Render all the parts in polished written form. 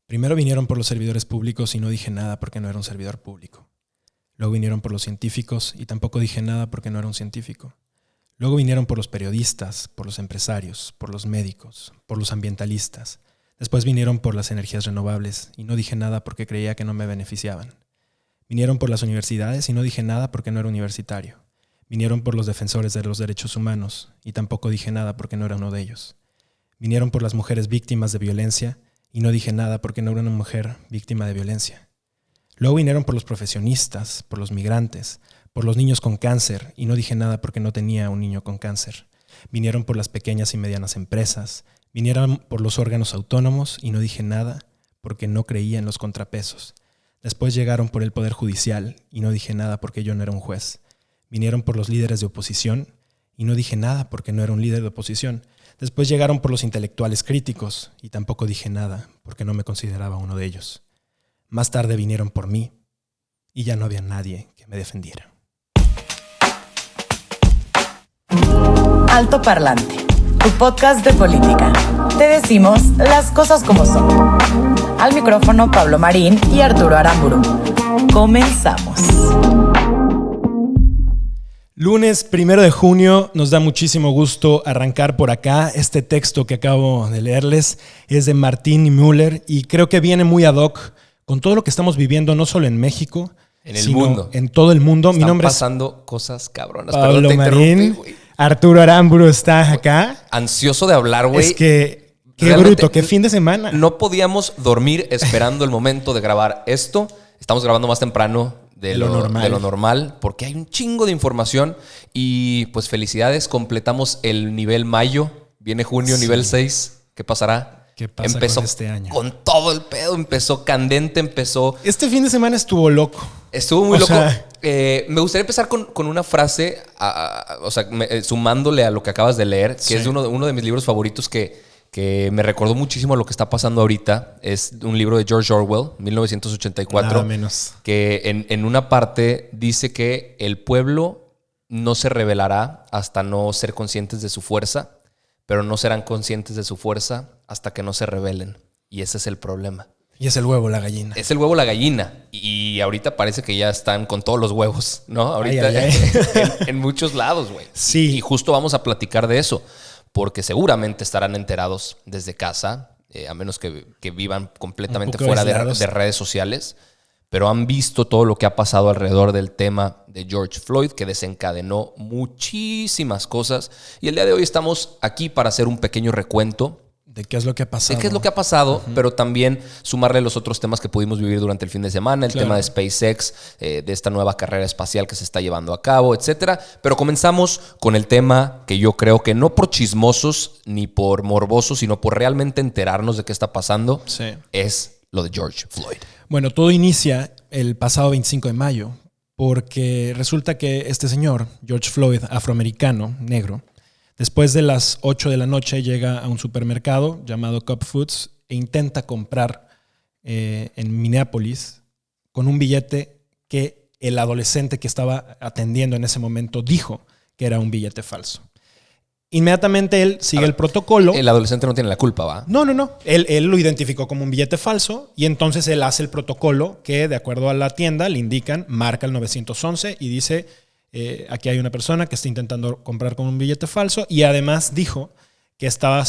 Primero vinieron por los servidores públicos y no dije nada porque no era un servidor público. Luego vinieron por los científicos y tampoco dije nada porque no era un científico. Luego vinieron por los periodistas, por los empresarios, por los médicos, por los ambientalistas. Después vinieron por las energías renovables y no dije nada porque creía que no me beneficiaban. Vinieron por las universidades y no dije nada porque no era universitario. Vinieron por los defensores de los derechos humanos y tampoco dije nada porque no era uno de ellos. Vinieron por las mujeres víctimas de violencia y no dije nada porque no era una mujer víctima de violencia. Luego vinieron por los profesionistas, por los migrantes, por los niños con cáncer y no dije nada porque no tenía un niño con cáncer. Vinieron por las pequeñas y medianas empresas, vinieron por los órganos autónomos y no dije nada porque no creía en los contrapesos. Después llegaron por el Poder Judicial y no dije nada porque yo no era un juez. Vinieron por los líderes de oposición y no dije nada porque no era un líder de oposición. Después llegaron por los intelectuales críticos y tampoco dije nada porque no me consideraba uno de ellos. Más tarde vinieron por mí y ya no había nadie que me defendiera. Alto Parlante, tu podcast de política. Te decimos las cosas como son. Al micrófono Pablo Marín y Arturo Aramburu. Comenzamos. Lunes 1 de junio, nos da muchísimo gusto arrancar por acá. Este texto que acabo de leerles es de Martín Müller y creo que viene muy ad hoc con todo lo que estamos viviendo, no solo en México, en el mundo. En todo el mundo. Están Mi nombre pasando cosas cabronas. Pablo Marín. Arturo Aramburu está acá. Ansioso de hablar, güey. Es que qué bruto, qué fin de semana. No podíamos dormir esperando el momento de grabar esto. Estamos grabando más temprano de lo normal, porque hay un chingo de información. Y pues felicidades, completamos el nivel mayo. Viene junio, sí. Nivel 6. ¿Qué pasará? ¿Qué pasa empezó con este año? Con todo el pedo, empezó candente, empezó... Este fin de semana estuvo loco. Estuvo muy loco. Me gustaría empezar con una frase, sumándole a lo que acabas de leer, que sí. Es uno de mis libros favoritos que me recordó muchísimo a lo que está pasando ahorita. Es un libro de George Orwell, 1984. Nada menos. Que en una parte dice que el pueblo no se rebelará hasta no ser conscientes de su fuerza, pero no serán conscientes de su fuerza hasta que no se rebelen. Y ese es el problema. Y es el huevo, la gallina. Es el huevo, la gallina. Y ahorita parece que ya están con todos los huevos, ¿no? Ahorita en muchos lados, güey. Sí. Y justo vamos a platicar de eso. Porque seguramente estarán enterados desde casa, a menos que vivan completamente fuera de redes sociales. Pero han visto todo lo que ha pasado alrededor del tema de George Floyd, que desencadenó muchísimas cosas. Y el día de hoy estamos aquí para hacer un pequeño recuento. ¿De qué es lo que ha pasado? De qué es lo que ha pasado, pero también sumarle los otros temas que pudimos vivir durante el fin de semana, el tema de SpaceX, de esta nueva carrera espacial que se está llevando a cabo, etcétera. Pero comenzamos con el tema que yo creo que no por chismosos ni por morbosos, sino por realmente enterarnos de qué está pasando, sí. Es lo de George Floyd. Bueno, todo inicia el pasado 25 de mayo, porque resulta que este señor, George Floyd, afroamericano, negro, después de las 8 de la noche llega a un supermercado llamado Cup Foods e intenta comprar en Minneapolis con un billete que el adolescente que estaba atendiendo en ese momento dijo que era un billete falso. Inmediatamente él sigue el protocolo. El adolescente no tiene la culpa, ¿va? No. Él lo identificó como un billete falso y entonces él hace el protocolo que, de acuerdo a la tienda, le indican, marca el 911 y dice... aquí hay una persona que está intentando comprar con un billete falso y además dijo que estaba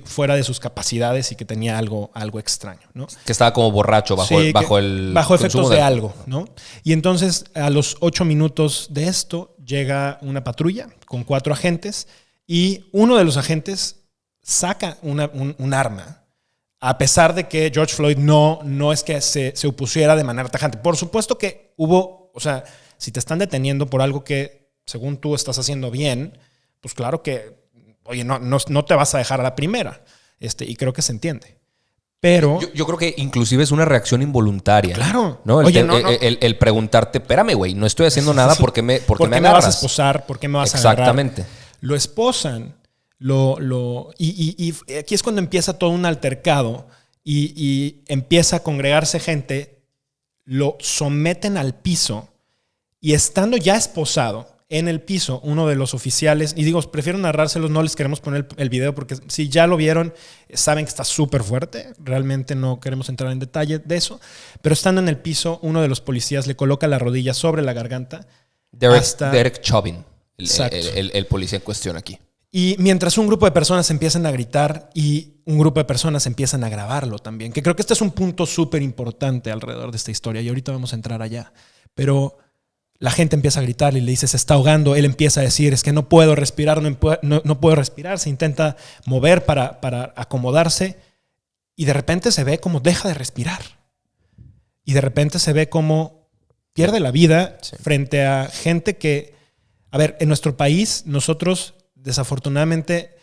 fuera de sus capacidades y que tenía algo extraño, ¿no? Que estaba como borracho bajo efectos de algo, ¿no? Y entonces a los 8 minutos de esto llega una patrulla con 4 agentes y uno de los agentes saca un arma, a pesar de que George Floyd no es que se opusiera de manera tajante. Por supuesto que hubo, si te están deteniendo por algo que, según tú, estás haciendo bien, pues claro que, oye, no te vas a dejar a la primera. Y creo que se entiende. Pero... Yo creo que inclusive es una reacción involuntaria. Claro. ¿No? El preguntarte, espérame, güey, no estoy haciendo nada porque me ¿Por qué me vas a esposar? ¿Por qué me vas a agarrar? Exactamente. Lo esposan. Y aquí es cuando empieza todo un altercado y empieza a congregarse gente, lo someten al piso. Y estando ya esposado, en el piso uno de los oficiales, y digo, prefiero narrárselos, no les queremos poner el video porque si ya lo vieron, saben que está súper fuerte, realmente no queremos entrar en detalle de eso, pero estando en el piso, uno de los policías le coloca la rodilla sobre la garganta. Derek Chauvin, el policía en cuestión aquí. Y mientras un grupo de personas empiezan a gritar y un grupo de personas empiezan a grabarlo también, que creo que este es un punto súper importante alrededor de esta historia y ahorita vamos a entrar allá, pero la gente empieza a gritar y le dice se está ahogando, él empieza a decir es que no puedo respirar, no puedo respirar, se intenta mover para acomodarse y de repente se ve como deja de respirar y de repente se ve como pierde la vida frente a gente que, a ver, en nuestro país nosotros desafortunadamente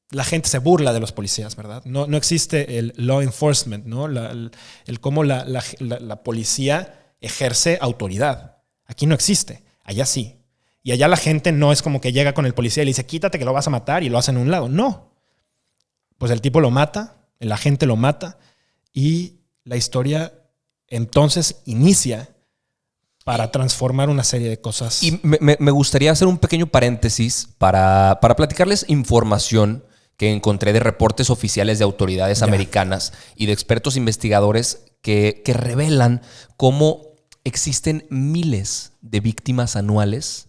la gente se burla de los policías, ¿verdad? No existe el law enforcement, ¿no? El cómo la policía ejerce autoridad. Aquí no existe, allá sí. Y allá la gente no es como que llega con el policía y le dice quítate que lo vas a matar y lo hacen a un lado. No. Pues el tipo lo mata, el agente lo mata y la historia entonces inicia para transformar una serie de cosas. Y me gustaría hacer un pequeño paréntesis para platicarles información que encontré de reportes oficiales de autoridades americanas y de expertos investigadores que revelan cómo existen miles de víctimas anuales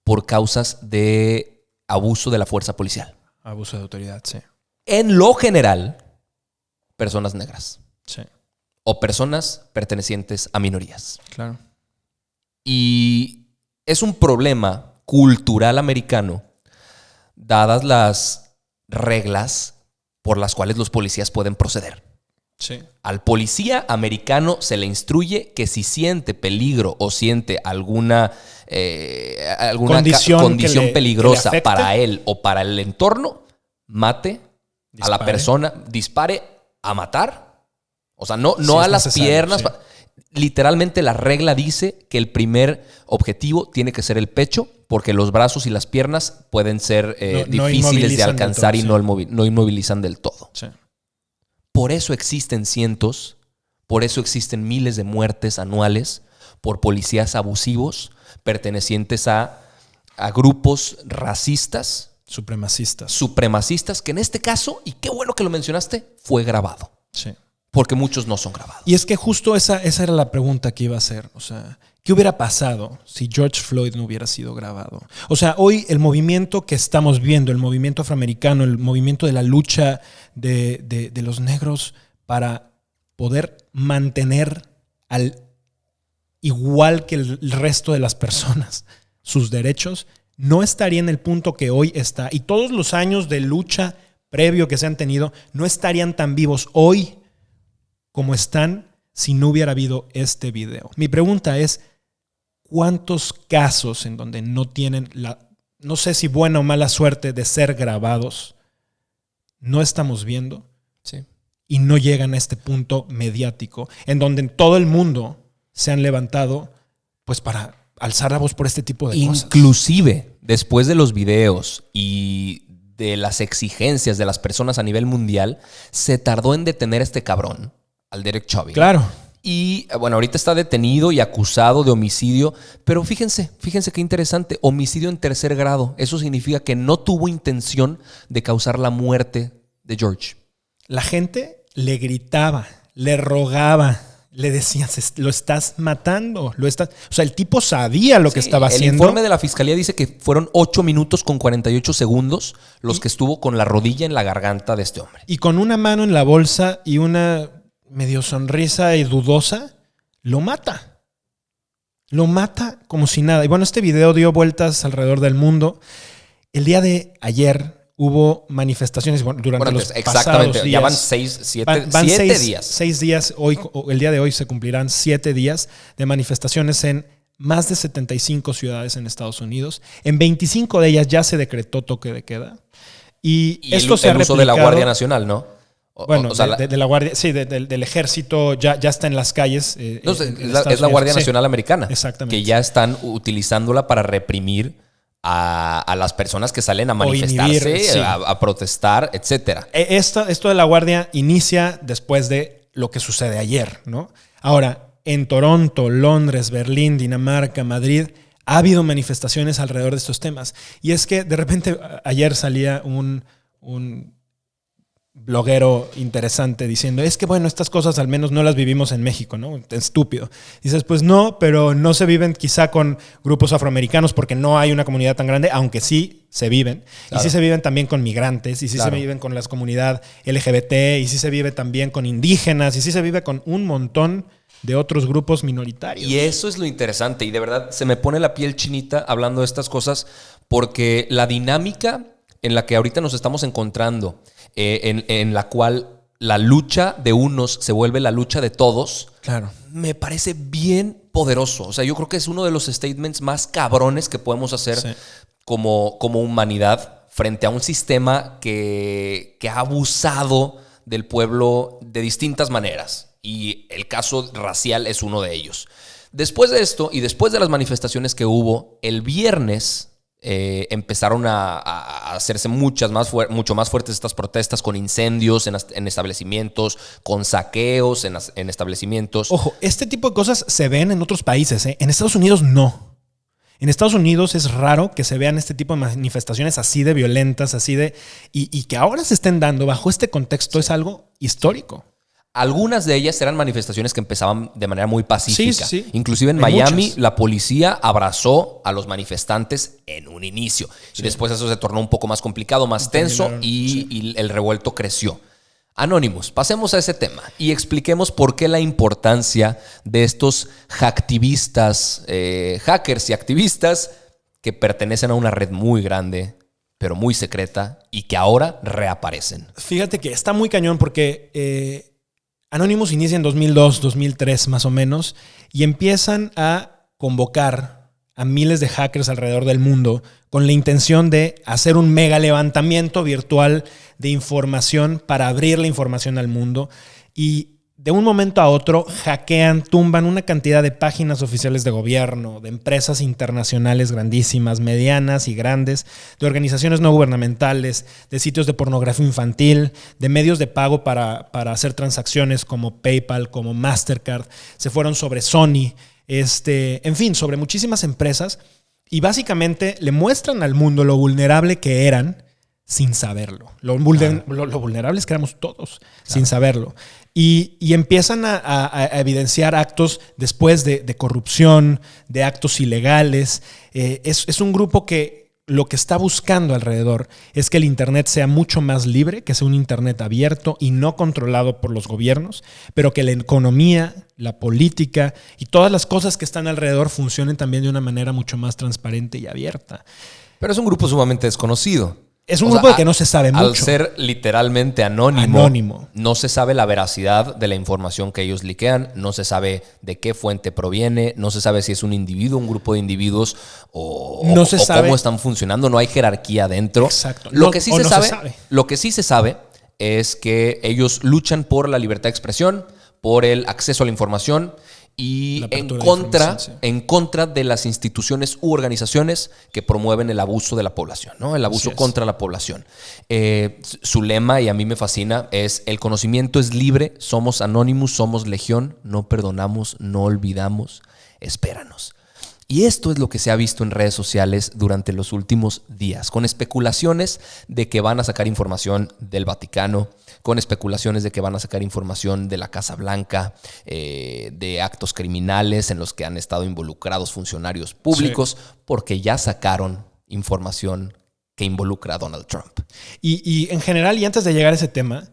por causas de abuso de la fuerza policial. Abuso de autoridad, sí. En lo general, personas negras. Sí. O personas pertenecientes a minorías. Claro. Y es un problema cultural americano, dadas las reglas por las cuales los policías pueden proceder. Sí. Al policía americano se le instruye que si siente peligro o siente alguna condición peligrosa que para él o para el entorno, mate a la persona, dispare a matar. O sea, no a las piernas. Sí. Literalmente la regla dice que el primer objetivo tiene que ser el pecho porque los brazos y las piernas pueden ser difíciles de alcanzar y no inmovilizan del todo. Sí. Por eso existen cientos, por eso existen miles de muertes anuales por policías abusivos pertenecientes a grupos racistas. Supremacistas, que en este caso, y qué bueno que lo mencionaste, fue grabado. Sí. Porque muchos no son grabados. Y es que justo esa era la pregunta que iba a hacer. O sea, ¿qué hubiera pasado si George Floyd no hubiera sido grabado? O sea, hoy el movimiento que estamos viendo, el movimiento afroamericano, el movimiento de la lucha de los negros para poder mantener al igual que el resto de las personas sus derechos, no estaría en el punto que hoy está. Y todos los años de lucha previo que se han tenido no estarían tan vivos hoy como están si no hubiera habido este video. Mi pregunta es, ¿cuántos casos en donde no tienen no sé si buena o mala suerte de ser grabados, no estamos viendo? Sí. Y no llegan a este punto mediático en donde en todo el mundo se han levantado pues para alzar la voz por este tipo de cosas. Inclusive después de los videos y de las exigencias de las personas a nivel mundial, se tardó en detener a este cabrón, al Derek Chauvin. Claro. Y bueno, ahorita está detenido y acusado de homicidio, pero fíjense qué interesante, homicidio en tercer grado. Eso significa que no tuvo intención de causar la muerte de George. La gente le gritaba, le rogaba, le decían, lo estás matando. O sea, el tipo sabía lo que estaba haciendo. El informe de la fiscalía dice que fueron 8 minutos con 48 segundos los que estuvo con la rodilla en la garganta de este hombre. Y con una mano en la bolsa y una medio sonrisa y dudosa, lo mata. Lo mata como si nada. Y bueno, este video dio vueltas alrededor del mundo. El día de ayer hubo manifestaciones durante los pasados días. Ya van 7 días. 6 días. Hoy, el día de hoy se cumplirán 7 días de manifestaciones en más de 75 ciudades en Estados Unidos. En 25 de ellas ya se decretó toque de queda. Y esto se ha replicado. El uso de la Guardia Nacional, ¿no? Bueno, de la Guardia, sí, del ejército ya está en las calles. Es la Guardia Nacional Americana. Exactamente. Que ya están utilizándola para reprimir a las personas que salen a manifestarse, a protestar, etc. Esto de la Guardia inicia después de lo que sucede ayer, ¿no? Ahora, en Toronto, Londres, Berlín, Dinamarca, Madrid, ha habido manifestaciones alrededor de estos temas. Y es que de repente ayer salía un bloguero interesante diciendo, es que bueno, estas cosas al menos no las vivimos en México, ¿no? Estúpido. Dices, pues no, pero no se viven quizá con grupos afroamericanos porque no hay una comunidad tan grande, aunque sí se viven. Claro. Y sí se viven también con migrantes, y sí se viven con la comunidad LGBT, y sí se vive también con indígenas, y sí se vive con un montón de otros grupos minoritarios. Y eso es lo interesante, y de verdad se me pone la piel chinita hablando de estas cosas, porque la dinámica en la que ahorita nos estamos encontrando, en la cual la lucha de unos se vuelve la lucha de todos, claro, me parece bien poderoso. O sea, yo creo que es uno de los statements más cabrones que podemos hacer como humanidad frente a un sistema que ha abusado del pueblo de distintas maneras. Y el caso racial es uno de ellos. Después de esto y después de las manifestaciones que hubo, el viernes empezaron a hacerse mucho más fuertes estas protestas, con incendios en establecimientos, con saqueos en establecimientos. Ojo, este tipo de cosas se ven en otros países, ¿eh? En Estados Unidos no. En Estados Unidos es raro que se vean este tipo de manifestaciones así de violentas, así de... Y que ahora se estén dando bajo este contexto es algo histórico. Algunas de ellas eran manifestaciones que empezaban de manera muy pacífica. Sí. Inclusive en Miami, la policía abrazó a los manifestantes en un inicio. Sí. Y después eso se tornó un poco más complicado, más tenso, y el revuelto creció. Anonymous, pasemos a ese tema y expliquemos por qué la importancia de estos hacktivistas, hackers y activistas que pertenecen a una red muy grande, pero muy secreta, y que ahora reaparecen. Fíjate que está muy cañón porque... Anonymous inicia en 2002, 2003 más o menos, y empiezan a convocar a miles de hackers alrededor del mundo con la intención de hacer un mega levantamiento virtual de información para abrir la información al mundo. Y de un momento a otro hackean, tumban una cantidad de páginas oficiales de gobierno, de empresas internacionales grandísimas, medianas y grandes, de organizaciones no gubernamentales, de sitios de pornografía infantil, de medios de pago para hacer transacciones como PayPal, como Mastercard. Se fueron sobre Sony, en fin, sobre muchísimas empresas, y básicamente le muestran al mundo lo vulnerable que eran sin saberlo. Lo vulnerables que éramos todos, sin saberlo. Y empiezan a evidenciar actos después de corrupción, de actos ilegales. Es un grupo que lo que está buscando alrededor es que el Internet sea mucho más libre, que sea un Internet abierto y no controlado por los gobiernos, pero que la economía, la política y todas las cosas que están alrededor funcionen también de una manera mucho más transparente y abierta. Pero es un grupo sumamente desconocido. Es un grupo de que no se sabe mucho. Al ser literalmente anónimo, no se sabe la veracidad de la información que ellos liquean, no se sabe de qué fuente proviene, no se sabe si es un individuo, un grupo de individuos o cómo están funcionando, no hay jerarquía dentro. Exacto. Lo que sí se sabe es que ellos luchan por la libertad de expresión, por el acceso a la información y en contra de las instituciones u organizaciones que promueven el abuso de la población, ¿no? El abuso contra la población. Su lema, y a mí me fascina, es: el conocimiento es libre, somos Anonymous, somos legión, no perdonamos, no olvidamos, espéranos. Y esto es lo que se ha visto en redes sociales durante los últimos días, con especulaciones de que van a sacar información del Vaticano, con especulaciones de que van a sacar información de la Casa Blanca, de actos criminales en los que han estado involucrados funcionarios públicos, porque ya sacaron información que involucra a Donald Trump. Y en general, y antes de llegar a ese tema,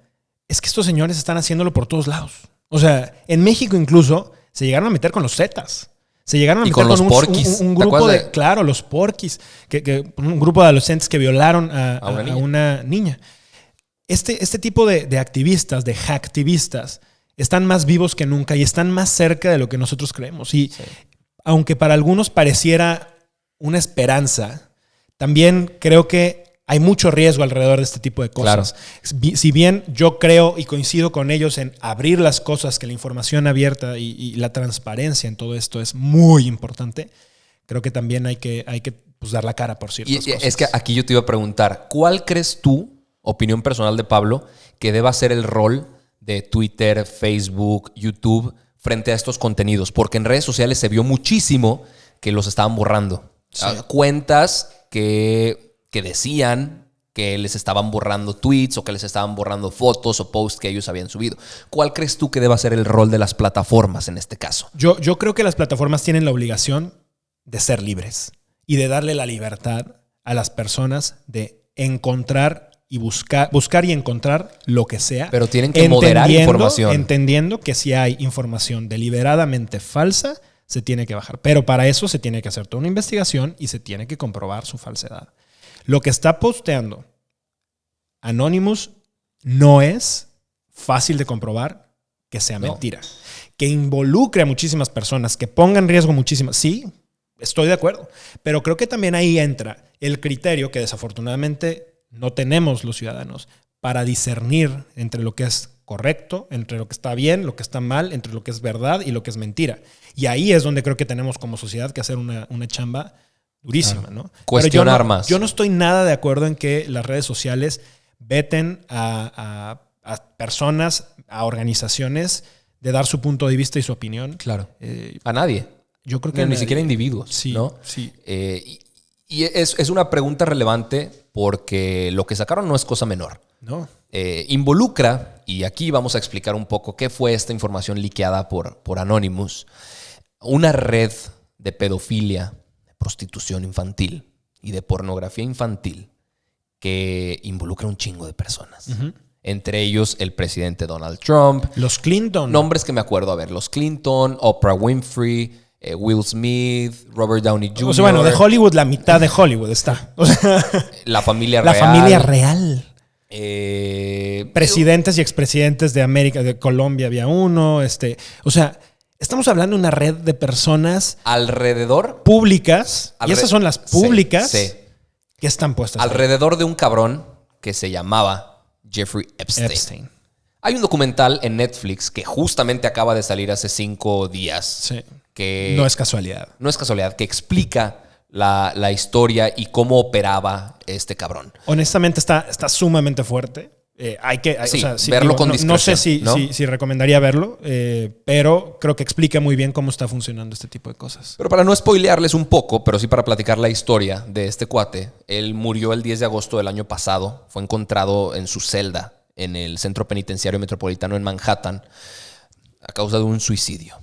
es que estos señores están haciéndolo por todos lados. O sea, en México incluso se llegaron a meter con los Zetas. Se llegaron a meter con los porquis. Un grupo de... Claro, los porquis. Un grupo de adolescentes que violaron a una niña. Este tipo de activistas, de hacktivistas, están más vivos que nunca y están más cerca de lo que nosotros creemos. Y aunque para algunos pareciera una esperanza, también creo que hay mucho riesgo alrededor de este tipo de cosas. Claro. Si bien yo creo y coincido con ellos en abrir las cosas, que la información abierta y la transparencia en todo esto es muy importante, creo que también hay que pues, dar la cara por ciertas cosas. Es que aquí yo te iba a preguntar, ¿cuál crees tú, opinión personal de Pablo, que deba ser el rol de Twitter, Facebook, YouTube frente a estos contenidos? Porque en redes sociales se vio muchísimo que los estaban borrando. Sí. Cuentas que decían que les estaban borrando tweets o que les estaban borrando fotos o posts que ellos habían subido. ¿Cuál crees tú que deba ser el rol de las plataformas en este caso? Yo creo que las plataformas tienen la obligación de ser libres y de darle la libertad a las personas de encontrar y buscar y encontrar lo que sea. Pero tienen que moderar información. Entendiendo que si hay información deliberadamente falsa, se tiene que bajar. Pero para eso se tiene que hacer toda una investigación y se tiene que comprobar su falsedad. Lo que está posteando Anonymous no es fácil de comprobar que sea mentira. Que involucre a muchísimas personas, que ponga en riesgo muchísimas. Sí, estoy de acuerdo. Pero creo que también ahí entra el criterio que desafortunadamente no tenemos los ciudadanos para discernir entre lo que es correcto, entre lo que está bien, lo que está mal, entre lo que es verdad y lo que es mentira. Y ahí es donde creo que tenemos como sociedad que hacer una chamba durísima, claro, ¿no? Cuestionar más. Yo no estoy nada de acuerdo en que las redes sociales veten a personas, a organizaciones de dar su punto de vista y su opinión. Claro. A nadie. Yo creo que ni siquiera individuos. Sí, ¿no? Sí. Y es una pregunta relevante porque lo que sacaron no es cosa menor. No. Involucra, y aquí vamos a explicar un poco qué fue esta información liqueada por Anonymous, una red de pedofilia, de prostitución infantil y de pornografía infantil que involucra un chingo de personas. Uh-huh. Entre ellos el presidente Donald Trump. Los Clinton. Nombres que me acuerdo. A ver, los Clinton, Oprah Winfrey, Will Smith, Robert Downey Jr. O sea, bueno, de Hollywood, la mitad de Hollywood está. O sea, la familia real. La familia real. Presidentes y expresidentes de América, de Colombia había uno. O sea, estamos hablando de una red de personas alrededor públicas. Y esas son las públicas que están puestas alrededor de un cabrón que se llamaba Jeffrey Epstein. Hay un documental en Netflix que justamente acaba de salir hace 5 días. Sí. Que no es casualidad. No es casualidad, que explica la historia y cómo operaba este cabrón. Honestamente está sumamente fuerte. Hay que verlo con discreción. No sé si recomendaría verlo, pero creo que explica muy bien cómo está funcionando este tipo de cosas. Pero para no spoilearles un poco, pero sí para platicar la historia de este cuate, él murió el 10 de agosto del año pasado. Fue encontrado en su celda en el Centro Penitenciario Metropolitano en Manhattan a causa de un suicidio.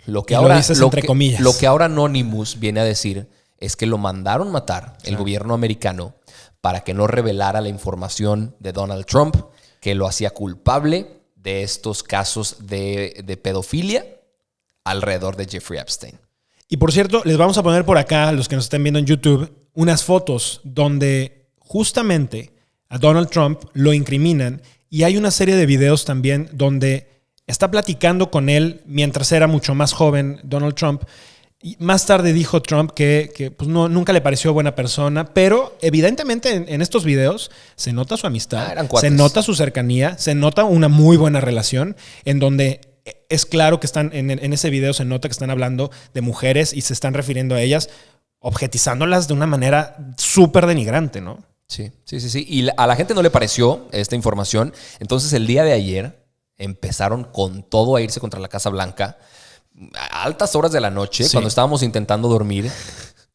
Lo que ahora Anonymous viene a decir es que lo mandaron matar el gobierno americano para que no revelara la información de Donald Trump, que lo hacía culpable de estos casos de pedofilia alrededor de Jeffrey Epstein. Y por cierto, les vamos a poner por acá, a los que nos estén viendo en YouTube, unas fotos donde justamente a Donald Trump lo incriminan y hay una serie de videos también donde está platicando con él mientras era mucho más joven Donald Trump. Y más tarde dijo Trump que pues nunca le pareció buena persona, pero evidentemente en estos videos se nota su amistad, se nota su cercanía, se nota una muy buena relación en donde es claro que están en ese video se nota que están hablando de mujeres y se están refiriendo a ellas, objetizándolas de una manera súper denigrante, ¿no? Sí. Y a la gente no le pareció esta información. Entonces el día de ayer empezaron con todo a irse contra la Casa Blanca. A altas horas de la noche, cuando estábamos intentando dormir,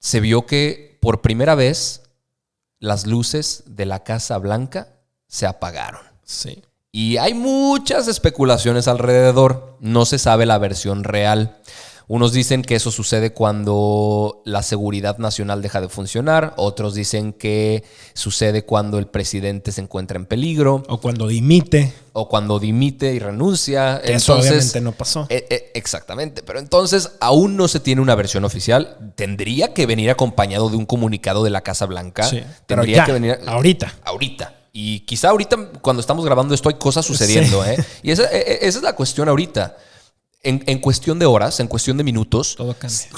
se vio que por primera vez las luces de la Casa Blanca se apagaron. Sí. Y hay muchas especulaciones alrededor. No se sabe la versión real. Unos dicen que eso sucede cuando la seguridad nacional deja de funcionar. Otros dicen que sucede cuando el presidente se encuentra en peligro. O cuando dimite. O cuando dimite y renuncia. Eso obviamente no pasó. Exactamente. Pero entonces aún no se tiene una versión oficial. Tendría que venir acompañado de un comunicado de la Casa Blanca. Sí, pero ya, que venir ahorita. Y quizá ahorita, cuando estamos grabando esto, hay cosas sucediendo. Sí. Y esa es la cuestión ahorita. En cuestión de horas, en cuestión de minutos,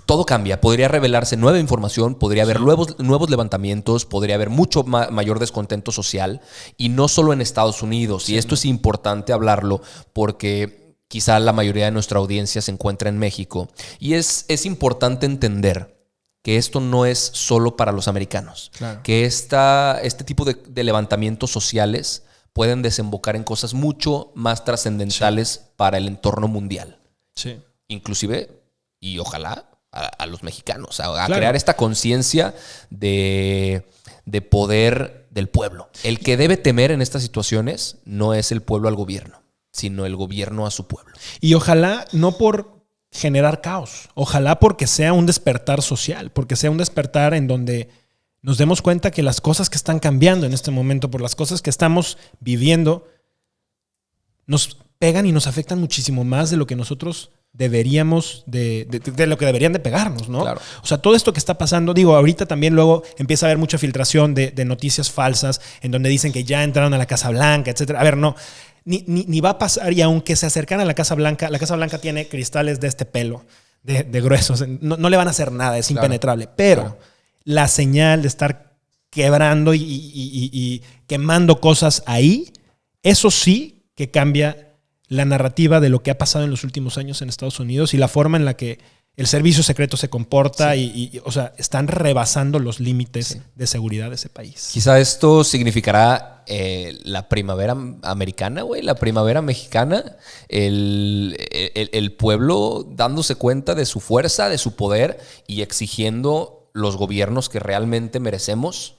todo cambia. Podría revelarse nueva información, podría haber nuevos levantamientos, podría haber mucho mayor descontento social, y no solo en Estados Unidos. Y esto es importante hablarlo porque quizá la mayoría de nuestra audiencia se encuentra en México. Y es importante entender que esto no es solo para los americanos. Claro. Que este tipo de levantamientos sociales pueden desembocar en cosas mucho más trascendentales para el entorno mundial. Sí. Inclusive, y ojalá, a los mexicanos, a crear esta conciencia de poder del pueblo. El que debe temer en estas situaciones no es el pueblo al gobierno, sino el gobierno a su pueblo. Y ojalá no por generar caos, ojalá porque sea un despertar social, porque sea un despertar en donde nos demos cuenta que las cosas que están cambiando en este momento, por las cosas que estamos viviendo, nos pegan y nos afectan muchísimo más de lo que nosotros deberíamos de lo que deberían de pegarnos, ¿no? Claro. O sea, todo esto que está pasando, digo, ahorita también luego empieza a haber mucha filtración de noticias falsas en donde dicen que ya entraron a la Casa Blanca, etcétera. A ver, no, ni va a pasar, y aunque se acercan a la Casa Blanca tiene cristales de este pelo, de gruesos, no le van a hacer nada, es impenetrable, pero la señal de estar quebrando y quemando cosas ahí, eso sí que cambia la narrativa de lo que ha pasado en los últimos años en Estados Unidos y la forma en la que el servicio secreto se comporta o sea, están rebasando los límites de seguridad de ese país. Quizá esto significará la primavera americana, güey, la primavera mexicana, el pueblo dándose cuenta de su fuerza, de su poder y exigiendo los gobiernos que realmente merecemos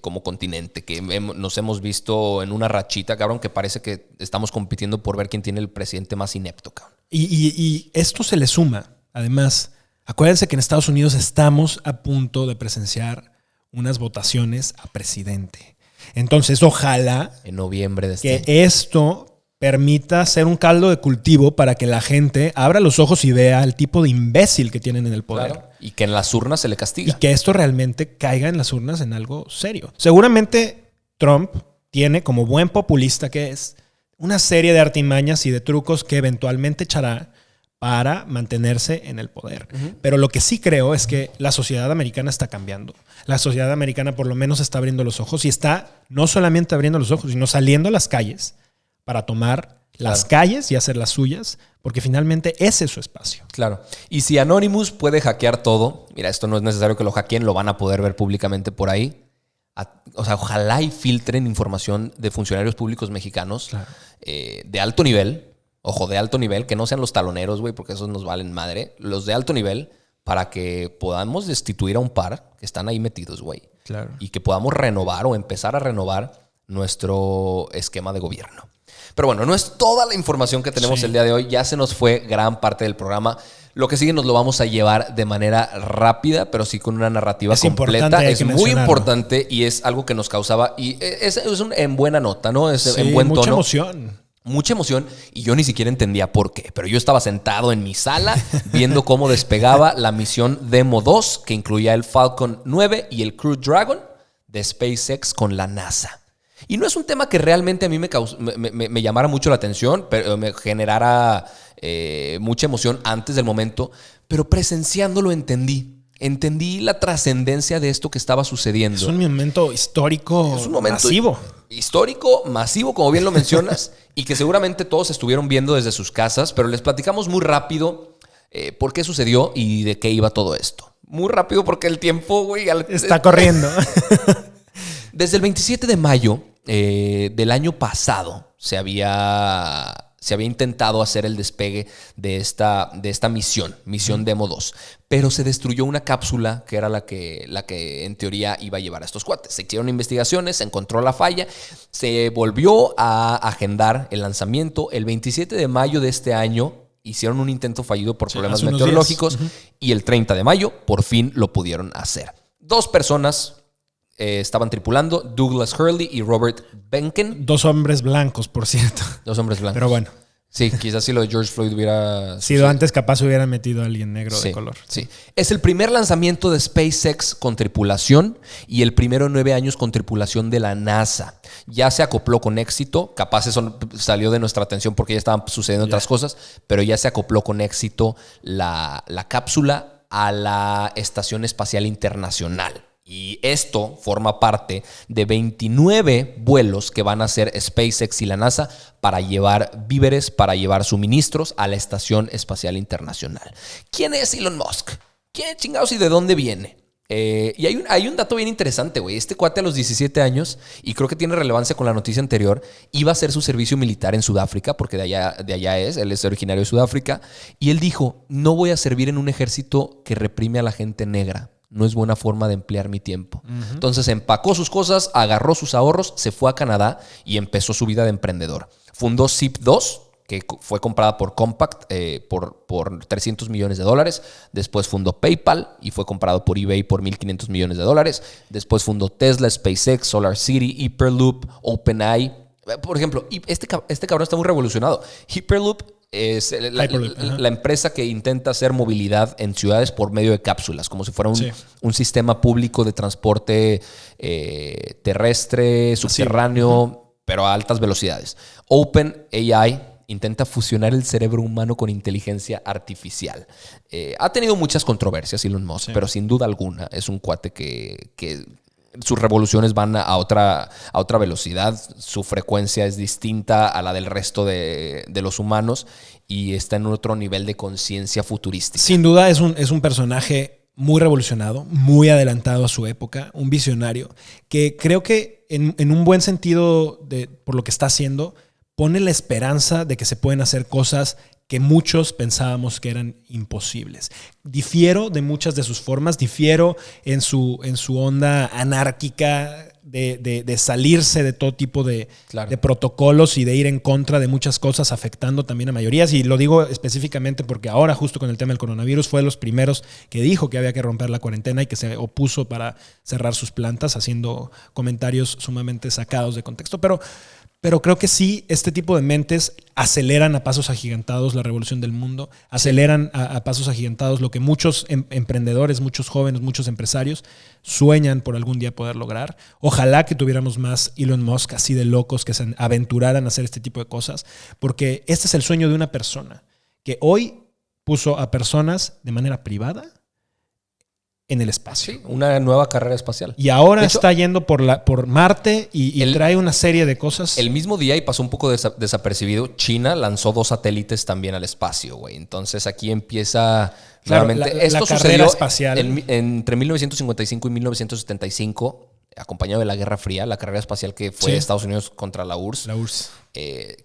como continente, que nos hemos visto en una rachita, cabrón, que parece que estamos compitiendo por ver quién tiene el presidente más inepto, cabrón. Y esto se le suma, además, acuérdense que en Estados Unidos estamos a punto de presenciar unas votaciones a presidente. Entonces, ojalá en noviembre de que esto permita ser un caldo de cultivo para que la gente abra los ojos y vea el tipo de imbécil que tienen en el poder. Claro. Y que en las urnas se le castiga. Y que esto realmente caiga en las urnas en algo serio. Seguramente Trump tiene, como buen populista que es, una serie de artimañas y de trucos que eventualmente echará para mantenerse en el poder. Uh-huh. Pero lo que sí creo es que la sociedad americana está cambiando. La sociedad americana por lo menos está abriendo los ojos y está no solamente abriendo los ojos, sino saliendo a las calles para tomar las calles y hacer las suyas, porque finalmente ese es su espacio. Claro. Y si Anonymous puede hackear todo, mira, esto no es necesario que lo hackeen, lo van a poder ver públicamente por ahí. O sea, ojalá y filtren información de funcionarios públicos mexicanos de alto nivel. Ojo, de alto nivel, que no sean los taloneros, güey, porque esos nos valen madre. Los de alto nivel, para que podamos destituir a un par que están ahí metidos, güey. Claro. Y que podamos renovar o empezar a renovar nuestro esquema de gobierno. Pero bueno, no es toda la información que tenemos el día de hoy. Ya se nos fue gran parte del programa. Lo que sigue nos lo vamos a llevar de manera rápida, pero sí con una narrativa completa. Es muy importante y es algo que nos causaba. Y es en buena nota, ¿no? Es en buen tono. Mucha emoción. Mucha emoción y yo ni siquiera entendía por qué, pero yo estaba sentado en mi sala viendo cómo despegaba la misión Demo 2, que incluía el Falcon 9 y el Crew Dragon de SpaceX con la NASA. Y no es un tema que realmente a mí me llamara mucho la atención, pero me generara mucha emoción antes del momento, pero presenciándolo entendí la trascendencia de esto que estaba sucediendo. Es un momento histórico, es un momento masivo. Histórico, masivo, como bien lo mencionas, y que seguramente todos estuvieron viendo desde sus casas, pero les platicamos muy rápido por qué sucedió y de qué iba todo esto. Muy rápido porque el tiempo, güey, está corriendo. Desde el 27 de mayo del año pasado se había intentado hacer el despegue de esta misión Demo 2, pero se destruyó una cápsula que era la que en teoría iba a llevar a estos cuates. Se hicieron investigaciones, se encontró la falla, se volvió a agendar el lanzamiento. El 27 de mayo de este año hicieron un intento fallido por problemas meteorológicos y el 30 de mayo por fin lo pudieron hacer. 2 personas estaban tripulando, Douglas Hurley y Robert Behnken. 2 hombres blancos, por cierto. 2 hombres blancos. Pero bueno. Sí, quizás si lo de George Floyd hubiera sido antes, capaz hubieran metido a alguien negro de color. Sí. Es el primer lanzamiento de SpaceX con tripulación y el primero en 9 años con tripulación de la NASA. Ya se acopló con éxito. Capaz eso salió de nuestra atención porque ya estaban sucediendo otras cosas, pero ya se acopló con éxito la cápsula a la Estación Espacial Internacional. Y esto forma parte de 29 vuelos que van a hacer SpaceX y la NASA para llevar víveres, para llevar suministros a la Estación Espacial Internacional. ¿Quién es Elon Musk? ¿Quién chingados y de dónde viene? Y hay un dato bien interesante, güey. Este cuate a los 17 años, y creo que tiene relevancia con la noticia anterior, iba a hacer su servicio militar en Sudáfrica, porque de allá él es originario de Sudáfrica, y él dijo, no voy a servir en un ejército que reprime a la gente negra. No es buena forma de emplear mi tiempo. Uh-huh. Entonces empacó sus cosas, agarró sus ahorros, se fue a Canadá y empezó su vida de emprendedor. Fundó Zip2, que fue comprada por Compaq por $300 millones. Después fundó PayPal y fue comprado por eBay por $1,500 millones. Después fundó Tesla, SpaceX, SolarCity, Hyperloop, OpenAI. Por ejemplo, este cabrón está muy revolucionado. Hyperloop es la empresa que intenta hacer movilidad en ciudades por medio de cápsulas, como si fuera un sistema público de transporte terrestre, subterráneo, pero a altas velocidades. OpenAI intenta fusionar el cerebro humano con inteligencia artificial. Ha tenido muchas controversias Elon Musk, pero sin duda alguna es un cuate que sus revoluciones van a otra velocidad. Su frecuencia es distinta a la del resto de los humanos y está en otro nivel de conciencia futurística. Sin duda es un personaje muy revolucionado, muy adelantado a su época, un visionario que creo que en un buen sentido por lo que está haciendo, pone la esperanza de que se pueden hacer cosas que muchos pensábamos que eran imposibles. Difiero de muchas de sus formas, difiero en su onda anárquica de salirse de todo tipo de protocolos y de ir en contra de muchas cosas, afectando también a mayorías. Y lo digo específicamente porque ahora, justo con el tema del coronavirus, fue de los primeros que dijo que había que romper la cuarentena y que se opuso para cerrar sus plantas, haciendo comentarios sumamente sacados de contexto. Pero creo que sí, este tipo de mentes aceleran a pasos agigantados la revolución del mundo, aceleran a pasos agigantados lo que muchos emprendedores, muchos jóvenes, muchos empresarios sueñan por algún día poder lograr. Ojalá que tuviéramos más Elon Musk así de locos que se aventuraran a hacer este tipo de cosas, porque este es el sueño de una persona que hoy puso a personas de manera privada en el espacio. Sí, una nueva carrera espacial. Y ahora está yendo por Marte y trae una serie de cosas. El mismo día, y pasó un poco desapercibido, China lanzó 2 satélites también al espacio, güey. Entonces aquí empieza nuevamente. Esto sucedió espacial. Entre 1955 y 1975, acompañado de la Guerra Fría, la carrera espacial que fue Estados Unidos contra la URSS.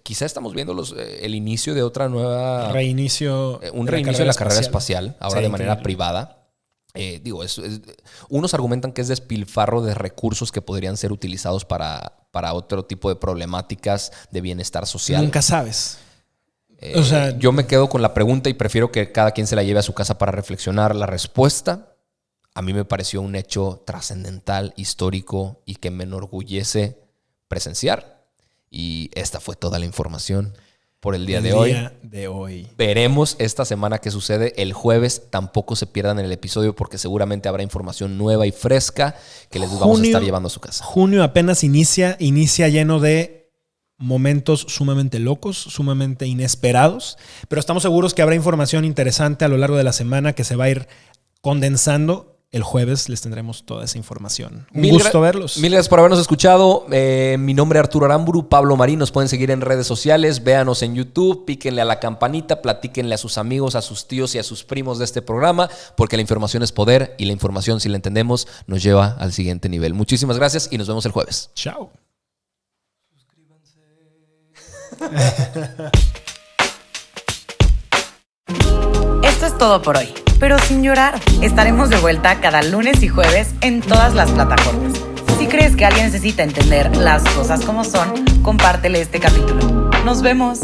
Quizá estamos viendo el inicio de otra nueva... Un reinicio de la carrera espacial, ahora de manera privada. Unos argumentan que es despilfarro de recursos que podrían ser utilizados para otro tipo de problemáticas de bienestar social. Nunca sabes. Yo me quedo con la pregunta y prefiero que cada quien se la lleve a su casa para reflexionar. La respuesta a mí me pareció un hecho trascendental, histórico y que me enorgullece presenciar. Y esta fue toda la información por el día de hoy. Veremos esta semana qué sucede. El jueves tampoco se pierdan en el episodio porque seguramente habrá información nueva y fresca que les vamos a estar llevando a su casa. Junio apenas inicia lleno de momentos sumamente locos, sumamente inesperados, pero estamos seguros que habrá información interesante a lo largo de la semana que se va a ir condensando. El jueves les tendremos toda esa información. Un gusto verlos. Mil gracias por habernos escuchado. Mi nombre es Arturo Aramburu, Pablo Marín. Nos pueden seguir en redes sociales. Véanos en YouTube, píquenle a la campanita, platíquenle a sus amigos, a sus tíos y a sus primos de este programa, porque la información es poder y la información, si la entendemos, nos lleva al siguiente nivel. Muchísimas gracias y nos vemos el jueves. Chao. Esto es todo por hoy, pero sin llorar. Estaremos de vuelta cada lunes y jueves en todas las plataformas. Si crees que alguien necesita entender las cosas como son, compártele este capítulo. Nos vemos.